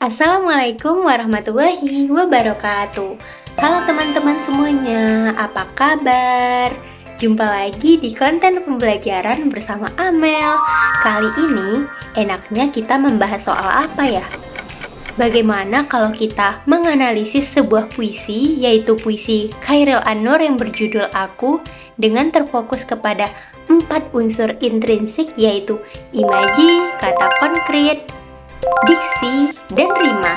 Assalamualaikum warahmatullahi wabarakatuh. Halo teman-teman semuanya, apa kabar? Jumpa lagi di konten pembelajaran bersama Amel. Kali ini enaknya kita membahas soal apa ya? Bagaimana kalau kita menganalisis sebuah puisi, yaitu puisi Chairil An-Nur yang berjudul Aku, dengan terfokus kepada 4 unsur intrinsik, yaitu imaji, kata konkret, diksi, dan rima.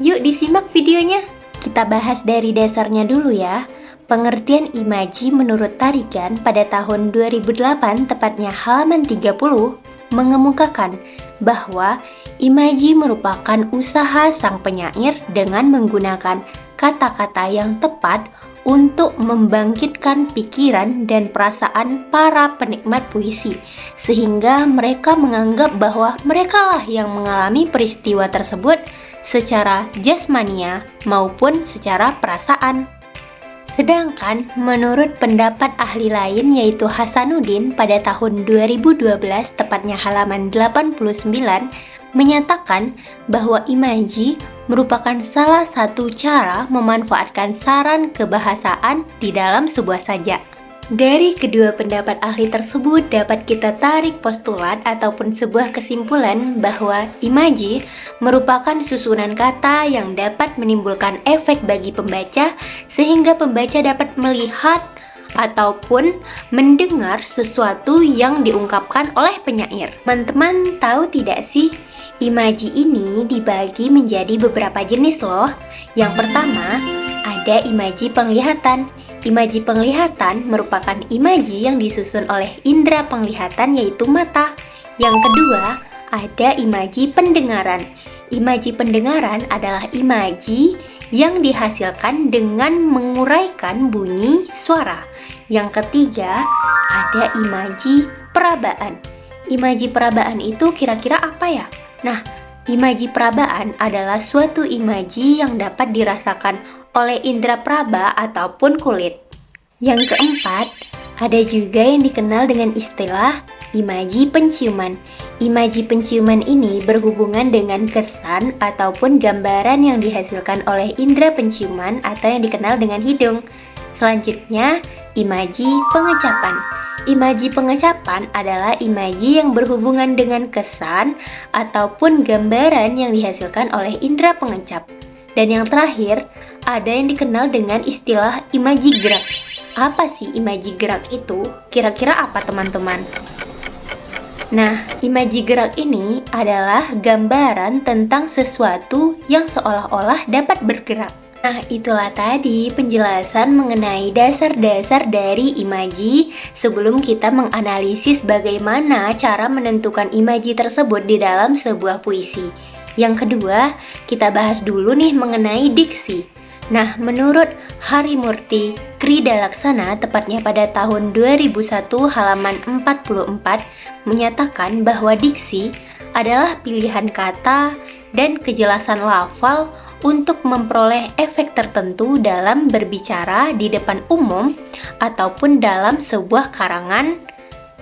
Yuk disimak videonya. Kita bahas dari dasarnya dulu ya. Pengertian imaji menurut Tarigan pada tahun 2008, tepatnya halaman 30, mengemukakan bahwa imaji merupakan usaha sang penyair dengan menggunakan kata-kata yang tepat untuk membangkitkan pikiran dan perasaan para penikmat puisi, sehingga mereka menganggap bahwa merekalah yang mengalami peristiwa tersebut secara jasmania maupun secara perasaan. Sedangkan menurut pendapat ahli lain, yaitu Hasanuddin pada tahun 2012, tepatnya halaman 89, menyatakan bahwa imaji merupakan salah satu cara memanfaatkan saran kebahasaan di dalam sebuah sajak. Dari kedua pendapat ahli tersebut dapat kita tarik postulat ataupun sebuah kesimpulan bahwa imaji merupakan susunan kata yang dapat menimbulkan efek bagi pembaca sehingga pembaca dapat melihat ataupun mendengar sesuatu yang diungkapkan oleh penyair. Teman-teman tahu tidak sih, imaji ini dibagi menjadi beberapa jenis loh. Yang pertama, ada imaji penglihatan. Imaji penglihatan merupakan imaji yang disusun oleh indera penglihatan, yaitu mata. Yang kedua, ada imaji pendengaran. Imaji pendengaran adalah imaji yang dihasilkan dengan menguraikan bunyi suara. Yang ketiga, ada imaji perabaan. Imaji perabaan itu kira-kira apa ya? Nah, imaji perabaan adalah suatu imaji yang dapat dirasakan oleh indera peraba ataupun kulit. Yang keempat, ada juga yang dikenal dengan istilah imaji penciuman. Imaji penciuman ini berhubungan dengan kesan ataupun gambaran yang dihasilkan oleh indera penciuman atau yang dikenal dengan hidung. Selanjutnya, imaji pengecapan. Imaji pengecapan adalah imaji yang berhubungan dengan kesan ataupun gambaran yang dihasilkan oleh indera pengecap. Dan yang terakhir, ada yang dikenal dengan istilah imaji gerak. Apa sih imaji gerak itu? Kira-kira apa teman-teman? Nah, imaji gerak ini adalah gambaran tentang sesuatu yang seolah-olah dapat bergerak. Nah, itulah tadi penjelasan mengenai dasar-dasar dari imaji sebelum kita menganalisis bagaimana cara menentukan imaji tersebut di dalam sebuah puisi. Yang kedua, kita bahas dulu nih mengenai diksi. Nah, menurut Harimurti Kridalaksana, tepatnya pada tahun 2001 halaman 44, menyatakan bahwa diksi adalah pilihan kata dan kejelasan lafal untuk memperoleh efek tertentu dalam berbicara di depan umum ataupun dalam sebuah karangan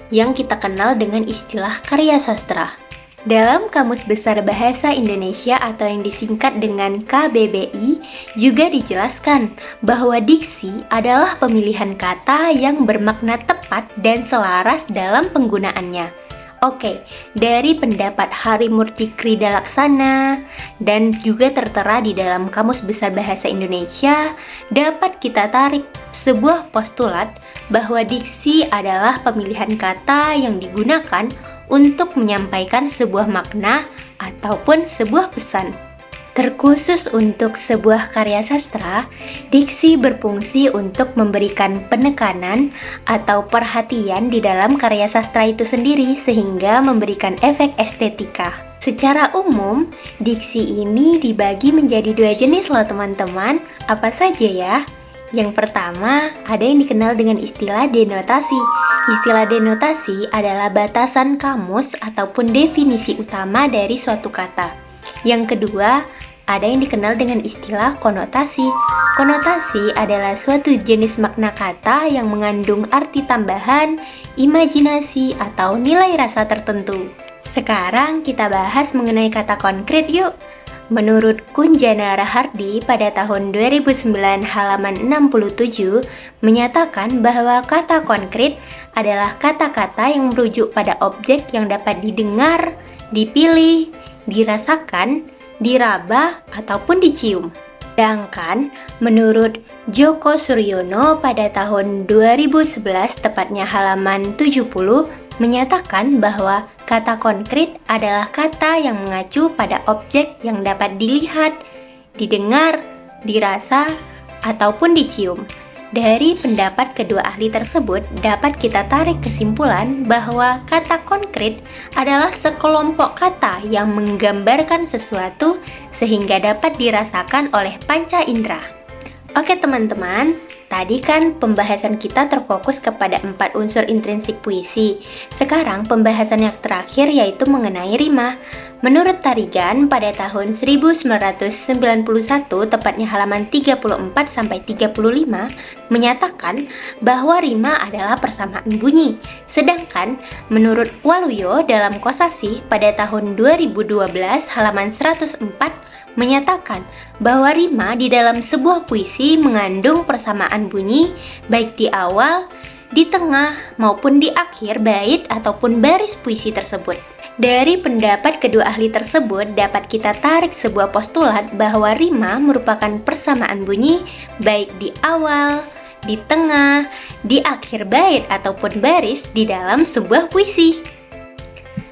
yang kita kenal dengan istilah karya sastra. Dalam Kamus Besar Bahasa Indonesia atau yang disingkat dengan KBBI juga dijelaskan bahwa diksi adalah pemilihan kata yang bermakna tepat dan selaras dalam penggunaannya. Oke, dari pendapat Harimurti Kridalaksana dan juga tertera di dalam Kamus Besar Bahasa Indonesia, dapat kita tarik sebuah postulat bahwa diksi adalah pemilihan kata yang digunakan untuk menyampaikan sebuah makna ataupun sebuah pesan. Terkhusus untuk sebuah karya sastra, diksi berfungsi untuk memberikan penekanan atau perhatian di dalam karya sastra itu sendiri sehingga memberikan efek estetika. Secara umum, diksi ini dibagi menjadi 2 jenis loh teman-teman. Apa saja ya? Yang pertama, ada yang dikenal dengan istilah denotasi. Istilah denotasi adalah batasan kamus ataupun definisi utama dari suatu kata. Yang kedua, ada yang dikenal dengan istilah konotasi. Konotasi adalah suatu jenis makna kata yang mengandung arti tambahan, imajinasi, atau nilai rasa tertentu. Sekarang kita bahas mengenai kata konkret yuk. Menurut Kunjana Rahardi pada tahun 2009 halaman 67 menyatakan bahwa kata konkret adalah kata-kata yang merujuk pada objek yang dapat didengar, dipilih, dirasakan, diraba, ataupun dicium. Sedangkan menurut Joko Suryono pada tahun 2011 tepatnya halaman 70 menyatakan bahwa kata konkret adalah kata yang mengacu pada objek yang dapat dilihat, didengar, dirasa, ataupun dicium. Dari pendapat kedua ahli tersebut dapat kita tarik kesimpulan bahwa kata konkret adalah sekelompok kata yang menggambarkan sesuatu sehingga dapat dirasakan oleh panca indera. Oke teman-teman, tadi kan pembahasan kita terfokus kepada 4 unsur intrinsik puisi. Sekarang pembahasan yang terakhir yaitu mengenai rima. Menurut Tarigan pada tahun 1991, tepatnya halaman 34-35, menyatakan bahwa rima adalah persamaan bunyi. Sedangkan menurut Waluyo dalam Kosasih pada tahun 2012 halaman 104 menyatakan bahwa rima di dalam sebuah puisi mengandung persamaan bunyi baik di awal, di tengah, maupun di akhir bait ataupun baris puisi tersebut. Dari pendapat kedua ahli tersebut dapat kita tarik sebuah postulat bahwa rima merupakan persamaan bunyi baik di awal, di tengah, di akhir bait ataupun baris di dalam sebuah puisi.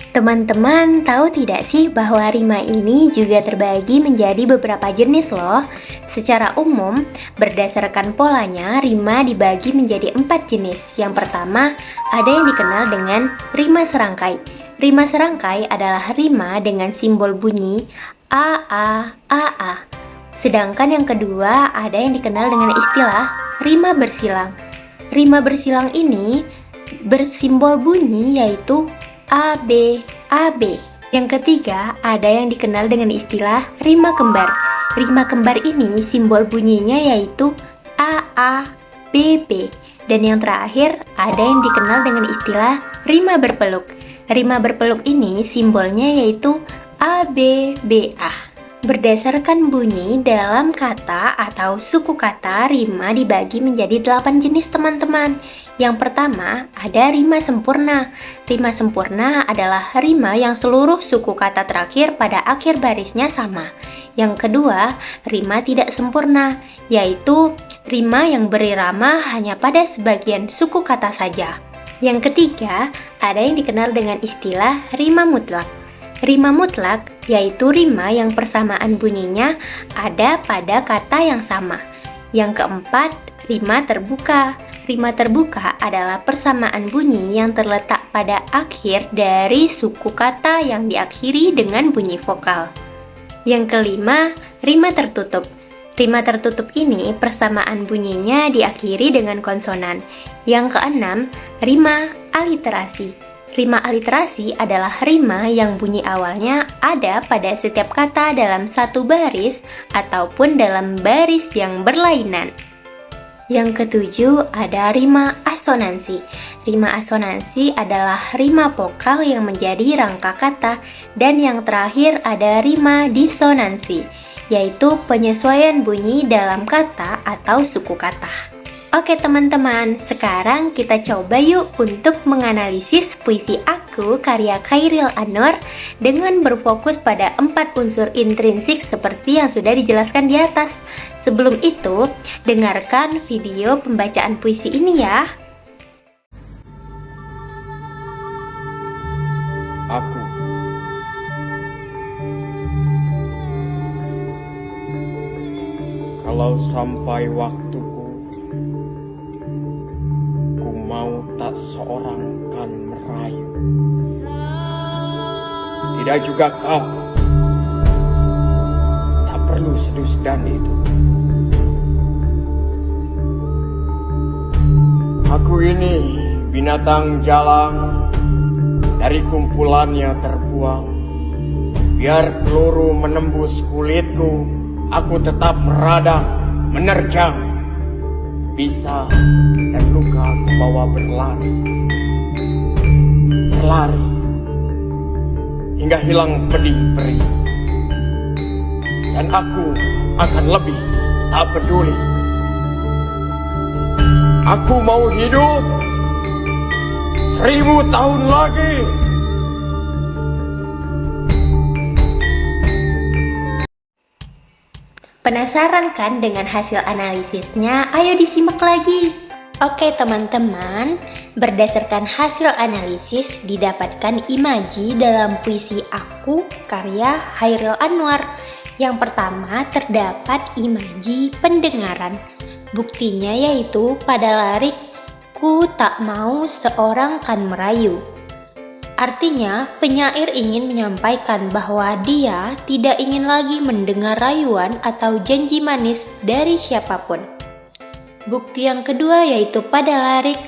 Teman-teman tahu tidak sih bahwa rima ini juga terbagi menjadi beberapa jenis loh. Secara umum, berdasarkan polanya, rima dibagi menjadi 4 jenis. Yang pertama, ada yang dikenal dengan rima serangkai. Rima serangkai adalah rima dengan simbol bunyi A, A, A. Sedangkan yang kedua, ada yang dikenal dengan istilah rima bersilang. Rima bersilang ini bersimbol bunyi yaitu AB, AB. Yang ketiga, ada yang dikenal dengan istilah rima kembar. Rima kembar ini simbol bunyinya yaitu AA, BB. Dan yang terakhir, ada yang dikenal dengan istilah rima berpeluk. Rima berpeluk ini simbolnya yaitu ABBA. Berdasarkan bunyi dalam kata atau suku kata, rima dibagi menjadi 8 jenis teman-teman. Yang pertama, ada rima sempurna. Rima sempurna adalah rima yang seluruh suku kata terakhir pada akhir barisnya sama. Yang kedua, rima tidak sempurna, yaitu rima yang berirama hanya pada sebagian suku kata saja. Yang ketiga, ada yang dikenal dengan istilah rima mutlak. Rima mutlak yaitu rima yang persamaan bunyinya ada pada kata yang sama. Yang keempat, rima terbuka. Rima terbuka adalah persamaan bunyi yang terletak pada akhir dari suku kata yang diakhiri dengan bunyi vokal. Yang kelima, rima tertutup. Rima tertutup ini persamaan bunyinya diakhiri dengan konsonan. Yang keenam, rima aliterasi. Rima aliterasi adalah rima yang bunyi awalnya ada pada setiap kata dalam satu baris ataupun dalam baris yang berlainan. Yang ketujuh, ada rima asonansi. Rima asonansi adalah rima vokal yang menjadi rangka kata. Dan yang terakhir ada rima disonansi, yaitu penyesuaian bunyi dalam kata atau suku kata. Oke teman-teman, sekarang kita coba yuk untuk menganalisis puisi Aku karya Chairil Anwar dengan berfokus pada 4 unsur intrinsik seperti yang sudah dijelaskan di atas. Sebelum itu, dengarkan video pembacaan puisi ini ya. Aku. Kalau sampai waktuku, ku mau tak seorang kan merayu. Tidak juga kau. Tak perlu sedus-dan itu. Aku ini binatang jalang, dari kumpulannya terbuang. Biar peluru menembus kulitku, aku tetap meradang, menerjang. Bisa dan luka aku bawa berlari. Berlari hingga hilang pedih perih. dan aku akan lebih tak peduli. Aku mau hidup 1000 tahun lagi. Penasaran kan dengan hasil analisisnya? Ayo disimak lagi. Oke teman-teman, berdasarkan hasil analisis didapatkan imaji dalam puisi Aku karya Chairil Anwar. Yang pertama terdapat imaji pendengaran. Buktinya yaitu pada lirik Ku tak mau seorang kan merayu. Artinya, penyair ingin menyampaikan bahwa dia tidak ingin lagi mendengar rayuan atau janji manis dari siapapun. Bukti yang kedua yaitu pada lirik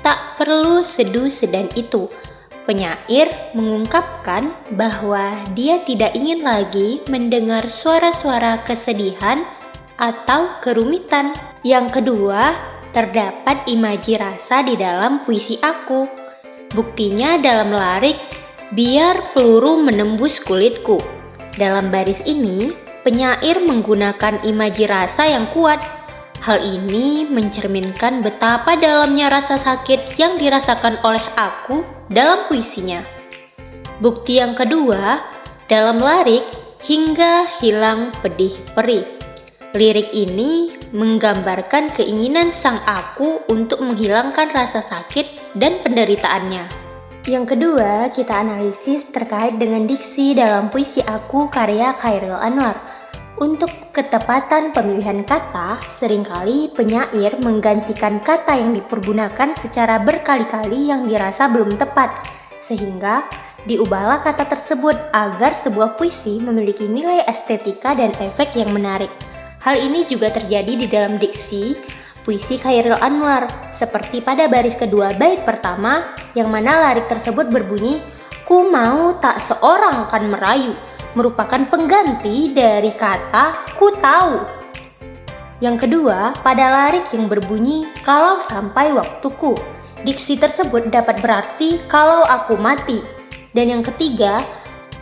Tak perlu seduh sedan itu. Penyair mengungkapkan bahwa dia tidak ingin lagi mendengar suara-suara kesedihan atau kerumitan. Yang kedua, terdapat imaji rasa di dalam puisi Aku. Buktinya dalam lirik Biar peluru menembus kulitku. Dalam baris ini, penyair menggunakan imaji rasa yang kuat. Hal ini mencerminkan betapa dalamnya rasa sakit yang dirasakan oleh Aku dalam puisinya. Bukti yang kedua, dalam lirik Hingga hilang pedih perih. Lirik ini menggambarkan keinginan sang Aku untuk menghilangkan rasa sakit dan penderitaannya. Yang kedua, kita analisis terkait dengan diksi dalam puisi Aku karya Chairil Anwar. Untuk ketepatan pemilihan kata, seringkali penyair menggantikan kata yang dipergunakan secara berkali-kali yang dirasa belum tepat, sehingga diubahlah kata tersebut agar sebuah puisi memiliki nilai estetika dan efek yang menarik. Hal ini juga terjadi di dalam diksi puisi Chairil Anwar, seperti pada baris kedua bait pertama, yang mana lirik tersebut berbunyi, Ku mau tak seorang kan merayu, merupakan pengganti dari kata ku tahu. Yang kedua, pada lirik yang berbunyi, Kalau sampai waktuku. Diksi tersebut dapat berarti kalau aku mati. Dan yang ketiga,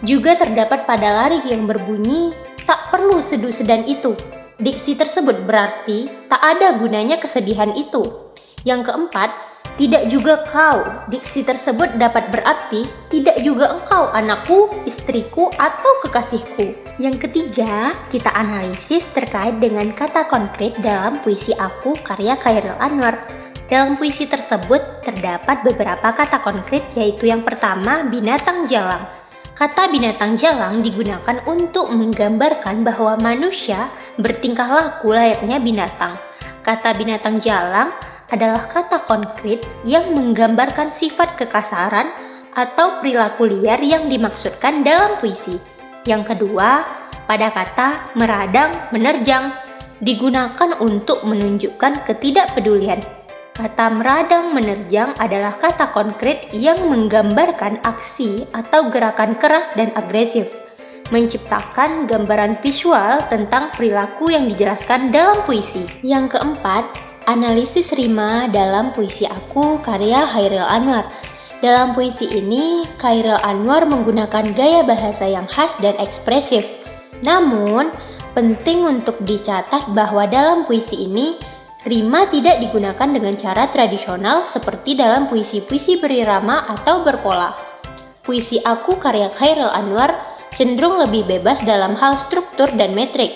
juga terdapat pada lirik yang berbunyi, Tak perlu seduh sedan itu. Diksi tersebut berarti tak ada gunanya kesedihan itu. Yang keempat, tidak juga kau. Diksi tersebut dapat berarti tidak juga engkau anakku, istriku, atau kekasihku. Yang ketiga, kita analisis terkait dengan kata konkret dalam puisi Aku karya Chairil Anwar. Dalam puisi tersebut terdapat beberapa kata konkret, yaitu yang pertama binatang jalang. Kata binatang jalang digunakan untuk menggambarkan bahwa manusia bertingkah laku layaknya binatang. Kata binatang jalang adalah kata konkret yang menggambarkan sifat kekasaran atau perilaku liar yang dimaksudkan dalam puisi. Yang kedua, pada kata meradang, menerjang digunakan untuk menunjukkan ketidakpedulian. Kata meradang menerjang adalah kata konkret yang menggambarkan aksi atau gerakan keras dan agresif, menciptakan gambaran visual tentang perilaku yang dijelaskan dalam puisi. Yang keempat, analisis rima dalam puisi Aku karya Chairil Anwar. Dalam puisi ini, Chairil Anwar menggunakan gaya bahasa yang khas dan ekspresif. Namun, penting untuk dicatat bahwa dalam puisi ini, rima tidak digunakan dengan cara tradisional seperti dalam puisi-puisi berirama atau berpola. Puisi Aku karya Chairil Anwar cenderung lebih bebas dalam hal struktur dan metrik.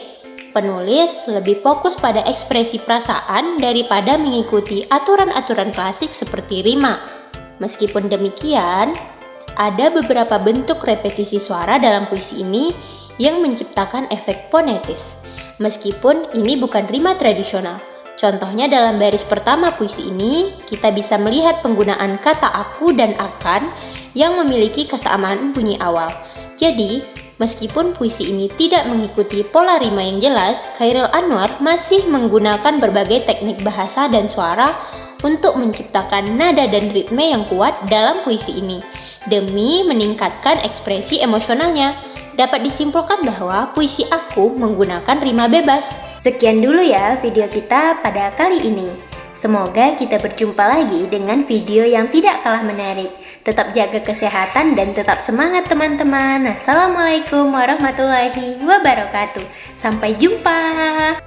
Penulis lebih fokus pada ekspresi perasaan daripada mengikuti aturan-aturan klasik seperti rima. Meskipun demikian, ada beberapa bentuk repetisi suara dalam puisi ini yang menciptakan efek fonetis. Meskipun ini bukan rima tradisional. Contohnya dalam baris pertama puisi ini, kita bisa melihat penggunaan kata aku dan akan yang memiliki kesamaan bunyi awal. Jadi, meskipun puisi ini tidak mengikuti pola rima yang jelas, Chairil Anwar masih menggunakan berbagai teknik bahasa dan suara untuk menciptakan nada dan ritme yang kuat dalam puisi ini, demi meningkatkan ekspresi emosionalnya. Dapat disimpulkan bahwa puisi Aku menggunakan rima bebas. Sekian dulu ya video kita pada kali ini. Semoga kita berjumpa lagi dengan video yang tidak kalah menarik. Tetap jaga kesehatan dan tetap semangat teman-teman. Assalamualaikum warahmatullahi wabarakatuh. Sampai jumpa.